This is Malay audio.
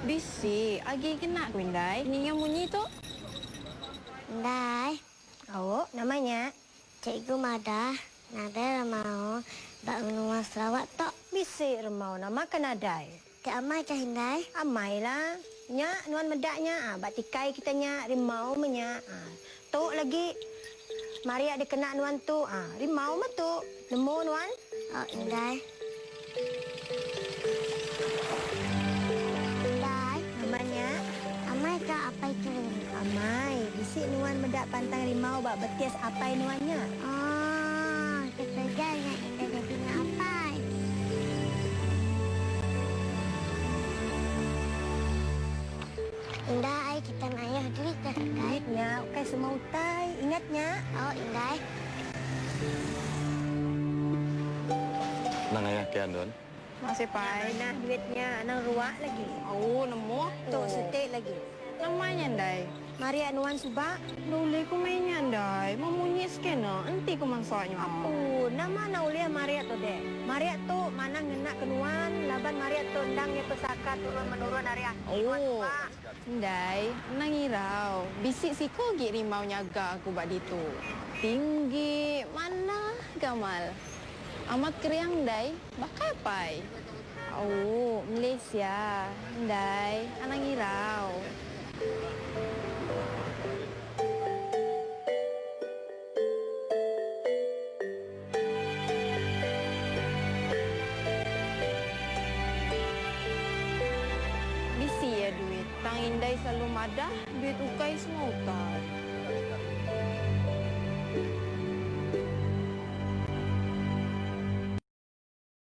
Bisi, agi kena ku Indai. Ni yang bunyi tu. Indai, Awak namanya? Cikgu Madah. Nada mau bak menua Sarawak tok. Bisik remau nama Kanadai. Cak amai cah Indai. Amailah. Nyak nuan medaknya. Bak tikai kita nyak rimau menyak. Tok lagi. Mari ada kena nuan tu. Rimau mah tu. Nemu nuan? Oh, Indai. Indai, Namanya? amai kah apa itu? Amai. Bisik nuan medak pantang rimau bak betis apai nuannya. Oh, sepedanya Indai jadi apa? Indai, kita ayah duit dah. Indai. Duitnya, ukai semua utai. Ingatnya? Oh, Indai. Nang ayah kian don. Masih pai. Nah, duitnya. Anang ruak lagi. Oh, nemu. Tok setik lagi. Namanya Indai. Mari nuan subak. Dulu ku mainnya Indai. Memunyi skena. Enti ku mansaknya. Oh, nama naulia Maria tu deh. Maria tu mana ngena kenuan, laban Maria tu ndang itu sakat turun menurun hari Oh, Indai, nangirau. Bisik si kau gi rimau nyaga aku bak ditu. Tinggi, mana gamal. Amat keriang Indai, bakai pai. Oh, Malaysia. Indai, nangirau. Bisi ya duit. Tang Indai selalu madah, duit ukai semua utai.